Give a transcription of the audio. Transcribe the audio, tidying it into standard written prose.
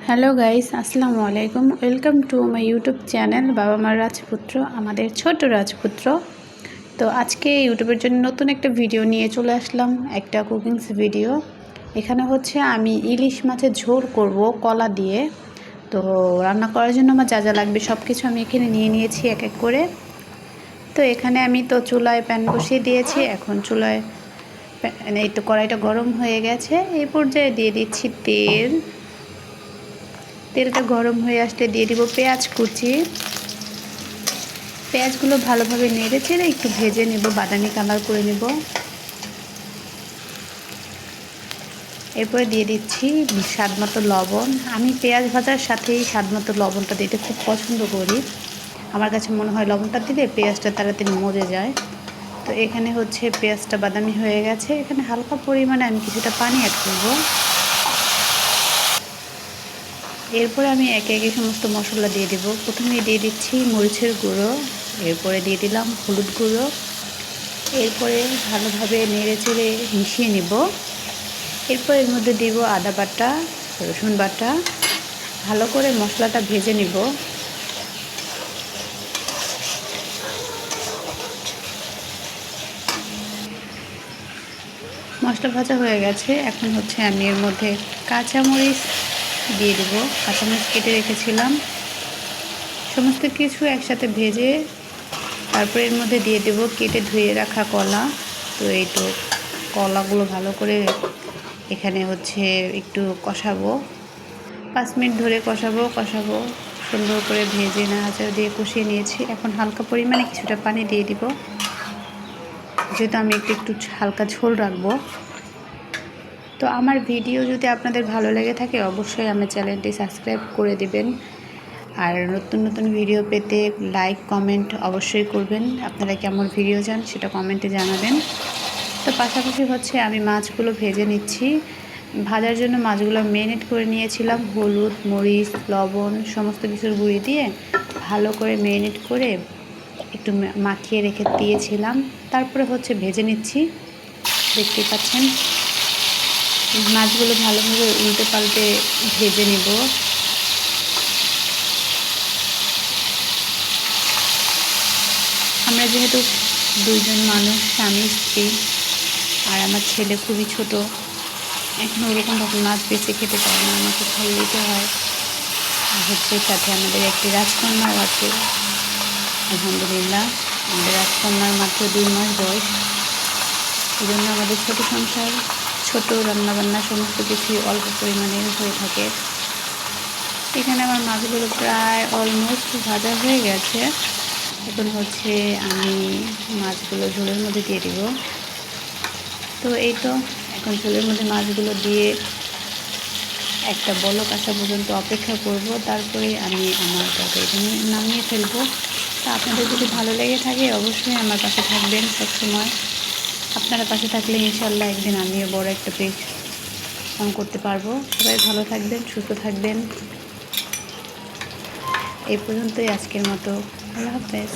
Hello guys, আসসালামু আলাইকুম। Welcome to my YouTube channel বাবা মার রাজপুত্র, আমাদের ছোট রাজপুত্র। তো আজকে ইউটিউবের জন্য নতুন একটা ভিডিও নিয়ে চলে আসলাম, একটা কুকিংস ভিডিও। এখানে হচ্ছে আমি ইলিশ মাছের ঝোল করব কলা দিয়ে। তো রান্না করার জন্য আমার যা যা লাগবে সব কিছু আমি এখানে নিয়ে নিয়েছি এক এক করে। তো এখানে আমি তো চুলায় প্যান বসিয়ে দিয়েছি। এখন চুলায় এই তো কড়াইটা গরম হয়ে গেছে। এই পর্যায়ে দিয়ে দিচ্ছি তেল। তেলটা গরম হয়ে আসলে দিয়ে দিব পেঁয়াজ কুচি। পেঁয়াজগুলো ভালোভাবে নেড়ে চেড়ে একটু ভেজে নেব, বাদামি কালার করে নেব। এরপরে দিয়ে দিচ্ছি স্বাদ মতো লবণ। আমি পেঁয়াজ ভাজার সাথেই স্বাদ মতো লবণটা দিতে খুব পছন্দ করি। আমার কাছে মনে হয় লবণটা দিলে পেঁয়াজটা তাড়াতাড়ি মজে যায়। তো এখানে হচ্ছে পেঁয়াজটা বাদামি হয়ে গেছে। এখানে হালকা পরিমাণে আমি কিছুটা পানি অ্যাড করব। এরপরে আমি একে একে সমস্ত মশলা দিয়ে দেব। প্রথমে দিয়ে দিচ্ছি মরিচের গুঁড়ো, এরপরে দিয়ে দিলাম হলুদ গুঁড়ো। এরপরে ভালোভাবে নেড়ে চেড়ে মিশিয়ে নেব। এরপর এর মধ্যে দেব আদা বাটা, রসুন বাটা। ভালো করে মশলাটা ভেজে নেব। মশলা ভাজা হয়ে গেছে। এখন হচ্ছে আমি এর মধ্যে কাঁচামরিচ দিয়ে দেব। কাঁচামরিচ কেটে রেখেছিলাম। সমস্ত কিছু একসাথে ভেজে তারপরে এর মধ্যে দিয়ে দেব কেটে ধুয়ে রাখা কলা। তো এই তো কলাগুলো ভালো করে এখানে হচ্ছে একটু কষাবো, 5 মিনিট ধরে কষাবো সুন্দর করে ভেজে নাড়াচাড়া দিয়ে কষিয়ে নিয়েছি। এখন হালকা পরিমাণে কিছুটা পানি দিয়ে দিব, যেহেতু আমি একটু হালকা ঝোল রাখবো। তো আমার ভিডিও যদি আপনাদের ভালো লেগে থাকে অবশ্যই আমার চ্যানেলটি সাবস্ক্রাইব করে দিবেন। আর নতুন নতুন ভিডিও পেতে লাইক কমেন্ট অবশ্যই করবেন। আপনারা কেমন ভিডিও চান সেটা কমেন্টে জানাবেন। তো পাশাপাশি হচ্ছে আমি মাছগুলো ভেজে নিচ্ছি। ভাজার জন্য মাছগুলো ম্যারিনেট করে নিয়েছিলাম হলুদ, মরিচ, লবণ সমস্ত কিছুর গুঁড়ি দিয়ে ভালো করে ম্যারিনেট করে একটু মাখিয়ে রেখে দিয়েছিলাম। তারপরে হচ্ছে ভেজে নিচ্ছি। দেখতে পাচ্ছেন মাছগুলো ভালোভাবে উল্টে পাল্টে ভেজে নেব। আমরা যেহেতু দুইজন মানুষ, স্বামী স্ত্রী, আর আমার ছেলে খুবই ছোট, এখন ওরকমভাবে মাছ বেছে খেতে পারে না, আমাকে খাইয়ে দিতে হয়। আর হচ্ছে সাথে আমাদের একটি রাজকন্যাও আছে। আলহামদুলিল্লাহ, আমাদের রাজকন্যার মাত্র 2 মাস বয়স। এই জন্য আমাদের ছোট সংসার, ছোট রান্নাবান্না সমস্ত কিছুই অল্প পরিমাণে হয়ে থাকে। এখানে আমার মাছগুলো প্রায় অলমোস্ট ভাজা হয়ে গেছে। এখন হচ্ছে আমি মাছগুলো ঝোলের মধ্যে দিয়ে দিব। তো এই তো এখন ঝোলের মধ্যে মাছগুলো দিয়ে একটা বলক আসা পর্যন্ত অপেক্ষা করব, তারপরে আমি আমার তরকারিটা নামিয়ে ফেলবো। তা আপনাদের যদি ভালো লেগে থাকে অবশ্যই আমার পাশে থাকবেন সবসময়। আপনারা পাশে থাকলে ইনশাল্লাহ একদিন আমিও বড় একটা পেজ অন করতে পারবো। সবাই ভালো থাকবেন, সুস্থ থাকবেন। এই পর্যন্তই আজকের মতো। আল্লাহ হাফেজ।